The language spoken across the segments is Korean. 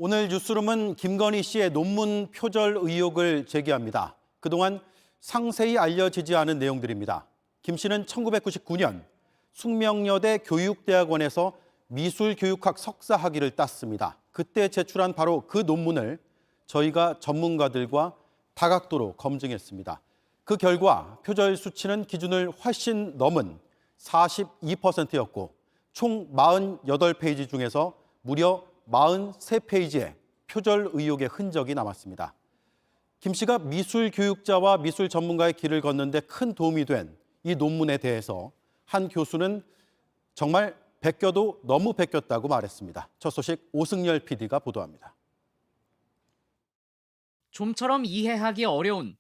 오늘 뉴스룸은 김건희 씨의 논문 표절 의혹을 제기합니다. 그동안 상세히 알려지지 않은 내용들입니다. 김 씨는 1999년 숙명여대 교육대학원에서 미술교육학 석사 학위를 땄습니다. 그때 제출한 바로 그 논문을 저희가 전문가들과 다각도로 검증했습니다. 그 결과 표절 수치는 기준을 훨씬 넘은 42%였고 총 48페이지 중에서 무려 43페이지에 표절 의혹의 흔적이 남았습니다. 김 씨가 미술 교육자와 미술 전문가의 길을 걷는데 큰 도움이 된 이 논문에 대해서 한 교수는 정말 베껴도 너무 베꼈다고 말했습니다. 첫 소식 오승열 PD가 보도합니다. 좀처럼 이해하기 어려운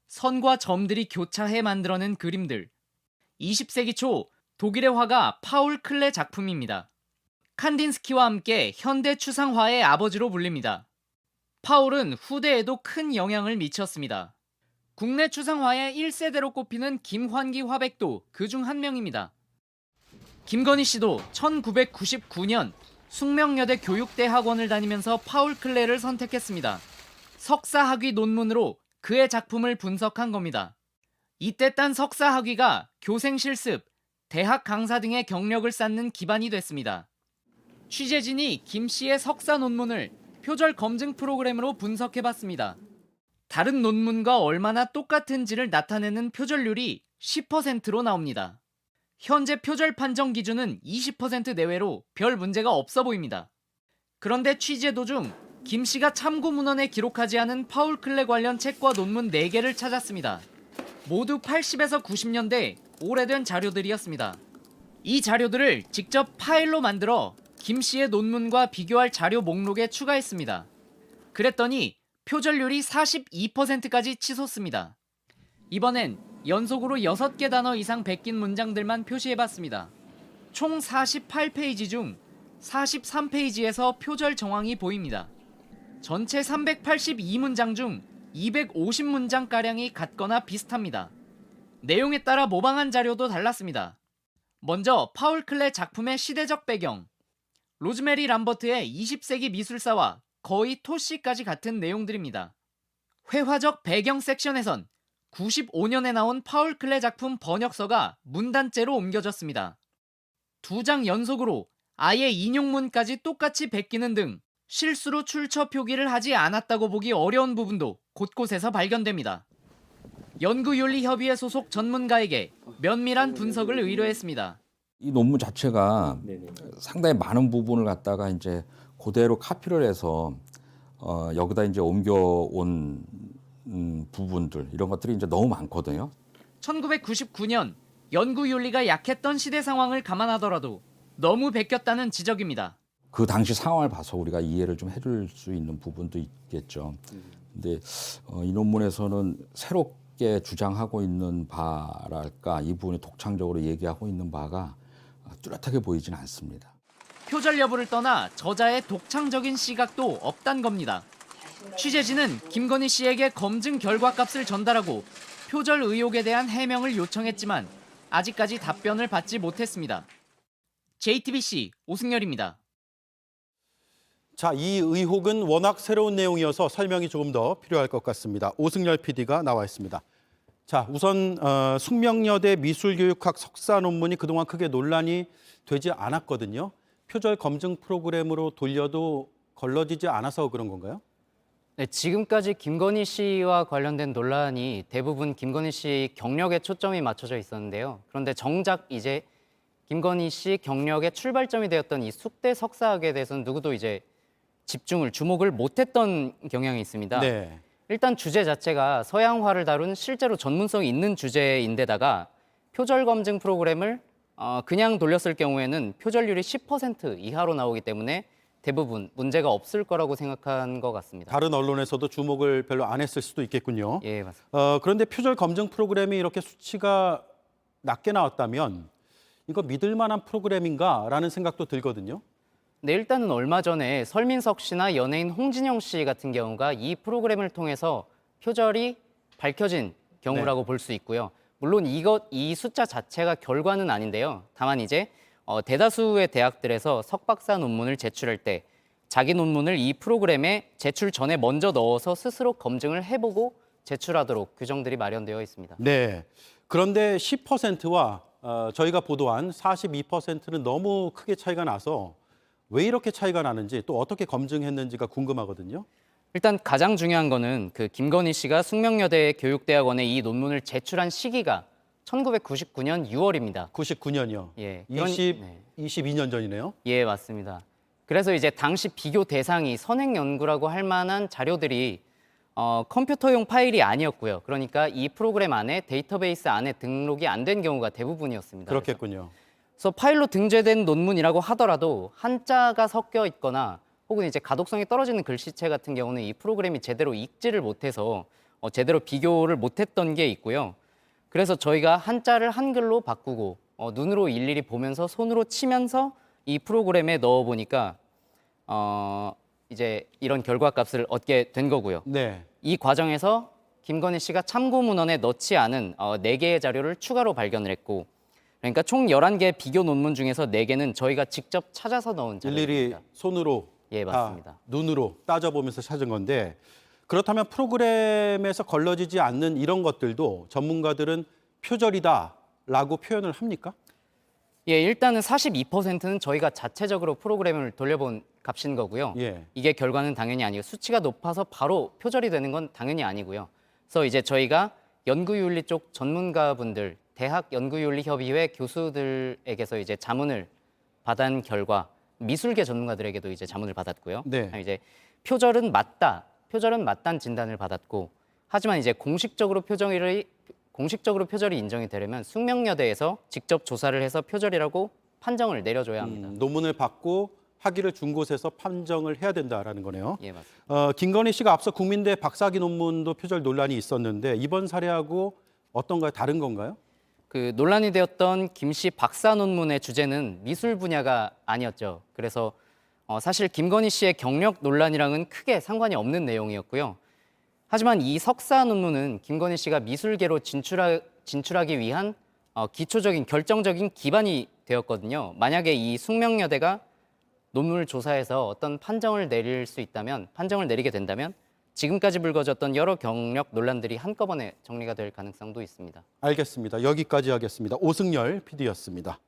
선과 점들이 교차해 만들어낸 그림들. 20세기 초 독일의 화가 파울 클레 작품입니다. 칸딘스키와 함께 현대 추상화의 아버지로 불립니다. 파울은 후대에도 큰 영향을 미쳤습니다. 국내 추상화의 1세대로 꼽히는 김환기 화백도 그중 한 명입니다. 김건희 씨도 1999년 숙명여대 교육대학원을 다니면서 파울 클레를 선택했습니다. 석사 학위 논문으로 그의 작품을 분석한 겁니다. 이때 딴 석사 학위가 교생 실습, 대학 강사 등의 경력을 쌓는 기반이 됐습니다. 취재진이 김 씨의 석사 논문을 표절 검증 프로그램으로 분석해봤습니다. 다른 논문과 얼마나 똑같은지를 나타내는 표절률이 10%로 나옵니다. 현재 표절 판정 기준은 20% 내외로 별 문제가 없어 보입니다. 그런데 취재 도중 김 씨가 참고 문헌에 기록하지 않은 파울 클레 관련 책과 논문 4개를 찾았습니다. 모두 80에서 90년대 오래된 자료들이었습니다. 이 자료들을 직접 파일로 만들어 김 씨의 논문과 비교할 자료 목록에 추가했습니다. 그랬더니 표절률이 42%까지 치솟습니다. 이번엔 연속으로 6개 단어 이상 베낀 문장들만 표시해봤습니다. 총 48페이지 중 43페이지에서 표절 정황이 보입니다. 전체 382문장 중 250문장가량이 같거나 비슷합니다. 내용에 따라 모방한 자료도 달랐습니다. 먼저 파울 클레 작품의 시대적 배경. 로즈메리 람버트의 20세기 미술사와 거의 토시까지 같은 내용들입니다. 회화적 배경 섹션에선 95년에 나온 파울 클레 작품 번역서가 문단째로 옮겨졌습니다. 2장 연속으로 아예 인용문까지 똑같이 베끼는 등 실수로 출처 표기를 하지 않았다고 보기 어려운 부분도 곳곳에서 발견됩니다. 연구윤리협의회 소속 전문가에게 면밀한 분석을 의뢰했습니다. 이 논문 자체가 상당히 많은 부분을 갖다가 이제 그대로 카피를 해서 여기다 이제 옮겨온 부분들 이런 것들이 이제 너무 많거든요. 1999년 연구윤리가 약했던 시대 상황을 감안하더라도 너무 베꼈다는 지적입니다. 그 당시 상황을 봐서 우리가 이해를 좀 해줄 수 있는 부분도 있겠죠. 근데 이 논문에서는 새롭게 주장하고 있는 바랄까 이 부분이 독창적으로 얘기하고 있는 바가 뚜렷하게 보이진 않습니다. 표절 여부를 떠나 저자의 독창적인 시각도 없단 겁니다. 취재진은 김건희 씨에게 검증 결과값을 전달하고 표절 의혹에 대한 해명을 요청했지만 아직까지 답변을 받지 못했습니다. JTBC 오승열입니다. 자, 이 의혹은 워낙 새로운 내용이어서 설명이 조금 더 필요할 것 같습니다. 오승열 PD가 나와 있습니다. 자, 우선 숙명여대 미술교육학 석사 논문이 그동안 크게 논란이 되지 않았거든요. 표절 검증 프로그램으로 돌려도 걸러지지 않아서 그런 건가요? 네, 지금까지 김건희 씨와 관련된 논란이 대부분 김건희 씨 경력에 초점이 맞춰져 있었는데요. 그런데 정작 이제 김건희 씨 경력의 출발점이 되었던 이 숙대 석사학에 대해서는 누구도 이제 주목을 못했던 경향이 있습니다. 네. 일단 주제 자체가 서양화를 다룬 실제로 전문성이 있는 주제인데다가 표절 검증 프로그램을 그냥 돌렸을 경우에는 표절률이 10% 이하로 나오기 때문에 대부분 문제가 없을 거라고 생각한 것 같습니다. 다른 언론에서도 주목을 별로 안 했을 수도 있겠군요. 예, 맞습니다. 그런데 표절 검증 프로그램이 이렇게 수치가 낮게 나왔다면 이거 믿을 만한 프로그램인가라는 생각도 들거든요. 네, 일단은 얼마 전에 설민석 씨나 연예인 홍진영 씨 같은 경우가 이 프로그램을 통해서 표절이 밝혀진 경우라고 볼 수 있고요. 물론 이 숫자 자체가 결과는 아닌데요. 다만 이제 대다수의 대학들에서 석박사 논문을 제출할 때 자기 논문을 이 프로그램에 제출 전에 먼저 넣어서 스스로 검증을 해보고 제출하도록 규정들이 마련되어 있습니다. 네. 그런데 10%와 저희가 보도한 42%는 너무 크게 차이가 나서 왜 이렇게 차이가 나는지 또 어떻게 검증했는지가 궁금하거든요. 일단 가장 중요한 거는 그 김건희 씨가 숙명여대 교육대학원에 이 논문을 제출한 시기가 1999년 6월입니다. 99년이요. 예, 22년 전이네요. 예, 맞습니다. 그래서 이제 당시 비교 대상이 선행 연구라고 할 만한 자료들이 컴퓨터용 파일이 아니었고요. 그러니까 이 프로그램 안에 데이터베이스 안에 등록이 안 된 경우가 대부분이었습니다. 그렇겠군요. 그래서 파일로 등재된 논문이라고 하더라도 한자가 섞여 있거나 혹은 이제 가독성이 떨어지는 글씨체 같은 경우는 이 프로그램이 제대로 읽지를 못해서 제대로 비교를 못했던 게 있고요. 그래서 저희가 한자를 한글로 바꾸고 눈으로 일일이 보면서 손으로 치면서 이 프로그램에 넣어 보니까 이제 이런 결과값을 얻게 된 거고요. 네. 이 과정에서 김건희 씨가 참고 문헌에 넣지 않은 4개의 자료를 추가로 발견을 했고, 그러니까 총 11개 비교 논문 중에서 4개는 저희가 직접 찾아서 넣은 일일이 자료입니다. 손으로 예, 맞습니다. 눈으로 따져보면서 찾은 건데 그렇다면 프로그램에서 걸러지지 않는 이런 것들도 전문가들은 표절이다라고 표현을 합니까? 예, 일단은 42%는 저희가 자체적으로 프로그램을 돌려본 값인 거고요. 예. 이게 결과는 당연히 아니고 수치가 높아서 바로 표절이 되는 건 당연히 아니고요. 그래서 이제 저희가 연구윤리 쪽 전문가분들, 대학 연구윤리협의회 교수들에게서 이제 자문을 받은 결과, 미술계 전문가들에게도 이제 자문을 받았고요. 네. 이제 표절은 맞다는 진단을 받았고, 하지만 이제 공식적으로 표절이 인정이 되려면 숙명여대에서 직접 조사를 해서 표절이라고 판정을 내려줘야 합니다. 논문을 받고 학위를 준 곳에서 판정을 해야 된다라는 거네요. 예, 맞습니다. 김건희 씨가 앞서 국민대 박사학위 논문도 표절 논란이 있었는데 이번 사례하고 어떤가요? 다른 건가요? 그 논란이 되었던 김 씨 박사 논문의 주제는 미술 분야가 아니었죠. 그래서 사실 김건희 씨의 경력 논란이랑은 크게 상관이 없는 내용이었고요. 하지만 이 석사 논문은 김건희 씨가 미술계로 진출하기 위한 기초적인 결정적인 기반이 되었거든요. 만약에 이 숙명여대가 논문을 조사해서 어떤 판정을 내리게 된다면 지금까지 불거졌던 여러 경력 논란들이 한꺼번에 정리가 될 가능성도 있습니다. 알겠습니다. 여기까지 하겠습니다. 오승열 PD였습니다.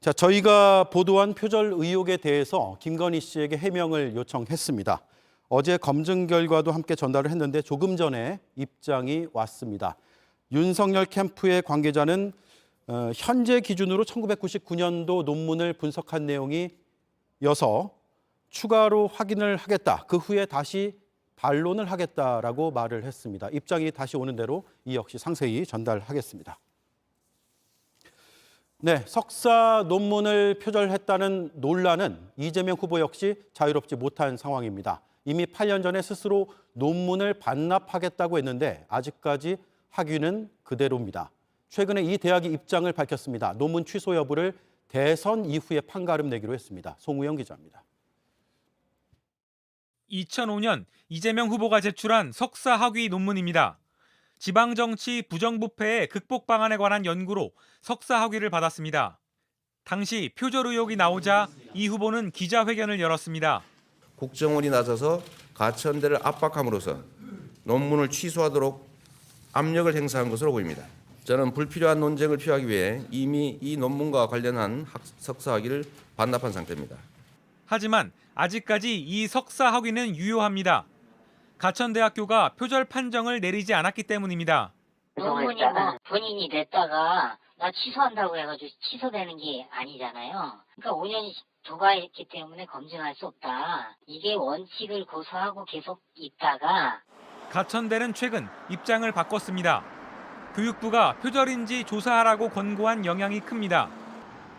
자, 저희가 보도한 표절 의혹에 대해서 김건희 씨에게 해명을 요청했습니다. 어제 검증 결과도 함께 전달을 했는데 조금 전에 입장이 왔습니다. 윤석열 캠프의 관계자는 현재 기준으로 1999년도 논문을 분석한 내용이어서 추가로 확인을 하겠다. 그 후에 다시 반론을 하겠다라고 말을 했습니다. 입장이 다시 오는 대로 이 역시 상세히 전달하겠습니다. 네, 석사 논문을 표절했다는 논란은 이재명 후보 역시 자유롭지 못한 상황입니다. 이미 8년 전에 스스로 논문을 반납하겠다고 했는데 아직까지 학위는 그대로입니다. 최근에 이 대학이 입장을 밝혔습니다. 논문 취소 여부를 대선 이후에 판가름 내기로 했습니다. 송우영 기자입니다. 2005년 이재명 후보가 제출한 석사 학위 논문입니다. 지방정치 부정부패의 극복 방안에 관한 연구로 석사 학위를 받았습니다. 당시 표절 의혹이 나오자 이 후보는 기자회견을 열었습니다. 국정원이 나서서 가천대를 압박함으로써 논문을 취소하도록 압력을 행사한 것으로 보입니다. 저는 불필요한 논쟁을 피하기 위해 이미 이 논문과 관련한 석사 학위를 반납한 상태입니다. 하지만 아직까지 이 석사 학위는 유효합니다. 가천대학교가 표절 판정을 내리지 않았기 때문입니다. 논문이 뭐 본인이 냈다가 나 취소한다고 해가지고 취소되는 게 아니잖아요. 그러니까 5년 도과했기 때문에 검증할 수 없다. 이게 원칙을 고수하고 계속 있다가 가천대는 최근 입장을 바꿨습니다. 교육부가 표절인지 조사하라고 권고한 영향이 큽니다.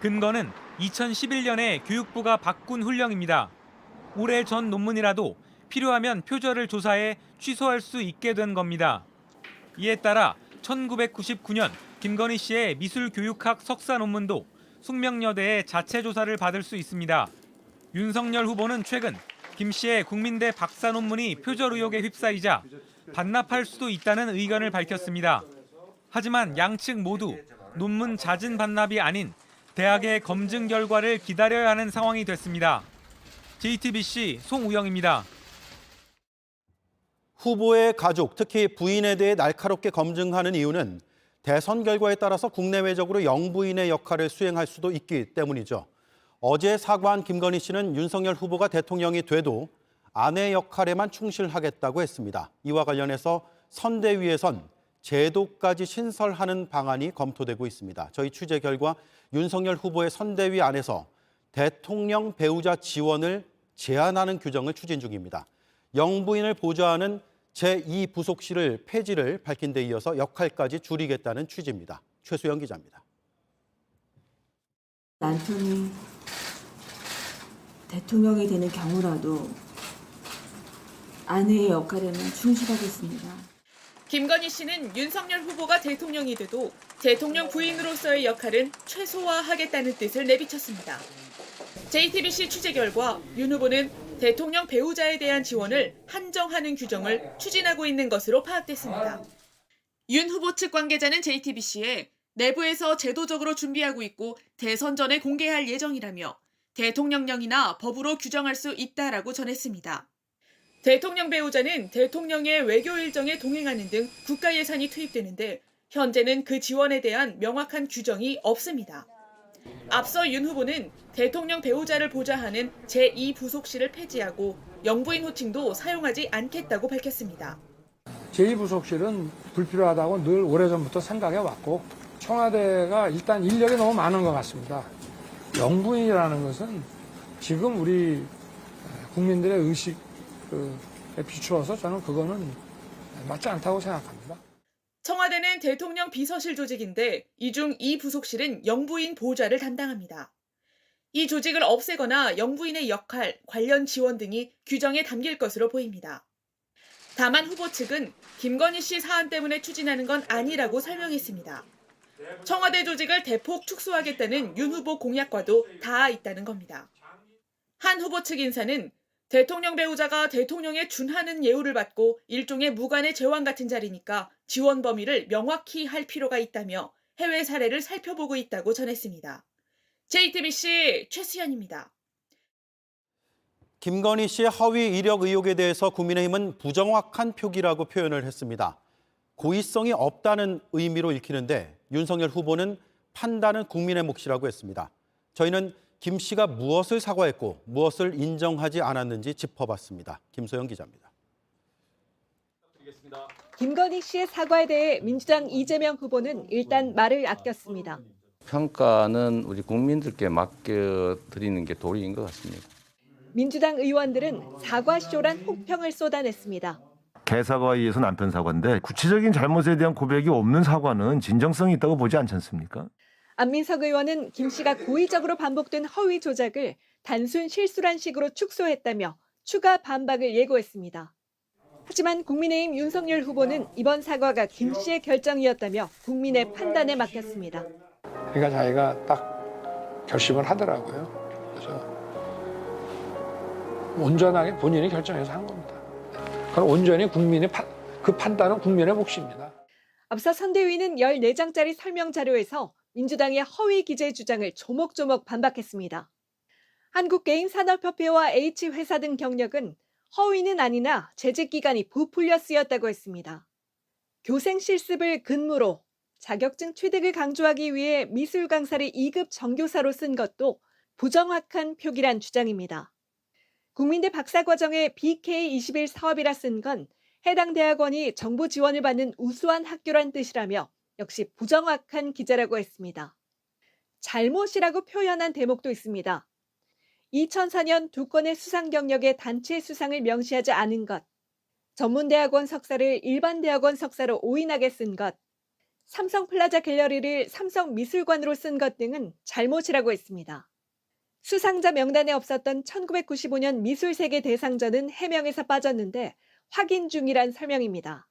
근거는 2011년에 교육부가 바꾼 훈령입니다. 올해 전 논문이라도 필요하면 표절을 조사해 취소할 수 있게 된 겁니다. 이에 따라 1999년 김건희 씨의 미술교육학 석사 논문도 숙명여대의 자체 조사를 받을 수 있습니다. 윤석열 후보는 최근 김 씨의 국민대 박사 논문이 표절 의혹에 휩싸이자 반납할 수도 있다는 의견을 밝혔습니다. 하지만 양측 모두 논문 잦은 반납이 아닌 대학의 검증 결과를 기다려야 하는 상황이 됐습니다. JTBC 송우영입니다. 후보의 가족, 특히 부인에 대해 날카롭게 검증하는 이유는 대선 결과에 따라서 국내외적으로 영부인의 역할을 수행할 수도 있기 때문이죠. 어제 사과한 김건희 씨는 윤석열 후보가 대통령이 돼도 아내 역할에만 충실하겠다고 했습니다. 이와 관련해서 선대위에선 제도까지 신설하는 방안이 검토되고 있습니다. 저희 취재 결과 윤석열 후보의 선대위 안에서 대통령 배우자 지원을 제한하는 규정을 추진 중입니다. 영부인을 보좌하는 제2부속실을 폐지를 밝힌 데 이어서 역할까지 줄이겠다는 취지입니다. 최수영 기자입니다. 남편이 대통령이 되는 경우라도 아내의 역할에만 충실하겠습니다. 김건희 씨는 윤석열 후보가 대통령이 돼도 대통령 부인으로서의 역할은 최소화하겠다는 뜻을 내비쳤습니다. JTBC 취재 결과 윤 후보는 대통령 배우자에 대한 지원을 한정하는 규정을 추진하고 있는 것으로 파악됐습니다. 윤 후보 측 관계자는 JTBC에 내부에서 제도적으로 준비하고 있고 대선 전에 공개할 예정이라며 대통령령이나 법으로 규정할 수 있다라고 전했습니다. 대통령 배우자는 대통령의 외교 일정에 동행하는 등 국가 예산이 투입되는데 현재는 그 지원에 대한 명확한 규정이 없습니다. 앞서 윤 후보는 대통령 배우자를 보좌하는 제2부속실을 폐지하고 영부인 호칭도 사용하지 않겠다고 밝혔습니다. 제2부속실은 불필요하다고 늘 오래전부터 생각해왔고 청와대가 일단 인력이 너무 많은 것 같습니다. 영부인이라는 것은 지금 우리 국민들의 의식에 비추어서 저는 그거는 맞지 않다고 생각합니다. 청와대는 대통령 비서실 조직인데 이 중 이 부속실은 영부인 보좌를 담당합니다. 이 조직을 없애거나 영부인의 역할, 관련 지원 등이 규정에 담길 것으로 보입니다. 다만 후보 측은 김건희 씨 사안 때문에 추진하는 건 아니라고 설명했습니다. 청와대 조직을 대폭 축소하겠다는 윤 후보 공약과도 닿아 있다는 겁니다. 한 후보 측 인사는 대통령 배우자가 대통령에 준하는 예우를 받고 일종의 무관의 제왕 같은 자리니까 지원 범위를 명확히 할 필요가 있다며 해외 사례를 살펴보고 있다고 전했습니다. JTBC 최수연입니다. 김건희 씨의 허위 이력 의혹에 대해서 국민의힘은 부정확한 표기라고 표현을 했습니다. 고의성이 없다는 의미로 읽히는데 윤석열 후보는 판단은 국민의 몫이라고 했습니다. 저희는 김 씨가 무엇을 사과했고 무엇을 인정하지 않았는지 짚어봤습니다. 김소영 기자입니다. 김건희 씨의 사과에 대해 민주당 이재명 후보는 일단 말을 아꼈습니다. 평가는 우리 국민들께 맡겨드리는 게 도리인 것 같습니다. 민주당 의원들은 사과쇼란 혹평을 쏟아냈습니다. 개사과에 의해서 남편 사과인데 구체적인 잘못에 대한 고백이 없는 사과는 진정성이 있다고 보지 않지 않습니까? 안민석 의원은 김 씨가 고의적으로 반복된 허위 조작을 단순 실수란 식으로 축소했다며 추가 반박을 예고했습니다. 하지만 국민의힘 윤석열 후보는 이번 사과가 김 씨의 결정이었다며 국민의 판단에 맡겼습니다. 그러니까 자기가 딱 결심을 하더라고요. 그래서 온전하게 본인이 결정해서 한 겁니다. 그럼 온전히 국민의 그 판단은 국민의 몫입니다. 앞서 선대위는 14장짜리 설명 자료에서 민주당의 허위 기재 주장을 조목조목 반박했습니다. 한국게임산업협회와 H회사 등 경력은 허위는 아니나 재직기간이 부풀려 쓰였다고 했습니다. 교생 실습을 근무로 자격증 취득을 강조하기 위해 미술 강사를 2급 정교사로 쓴 것도 부정확한 표기란 주장입니다. 국민대 박사과정에 BK21 사업이라 쓴 건 해당 대학원이 정부 지원을 받는 우수한 학교란 뜻이라며 역시 부정확한 기재라고 했습니다. 잘못이라고 표현한 대목도 있습니다. 2004년 2건의 수상 경력에 단체 수상을 명시하지 않은 것, 전문대학원 석사를 일반 대학원 석사로 오인하게 쓴 것, 삼성플라자 갤러리를 삼성미술관으로 쓴 것 등은 잘못이라고 했습니다. 수상자 명단에 없었던 1995년 미술세계 대상전은 해명에서 빠졌는데 확인 중이란 설명입니다.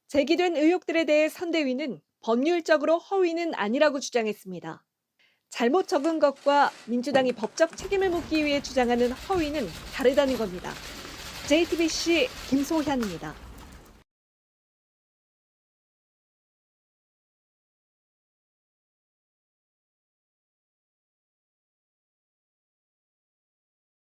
제기된 의혹들에 대해 선대위는 법률적으로 허위는 아니라고 주장했습니다. 잘못 적은 것과 민주당이 법적 책임을 묻기 위해 주장하는 허위는 다르다는 겁니다. JTBC 김소현입니다.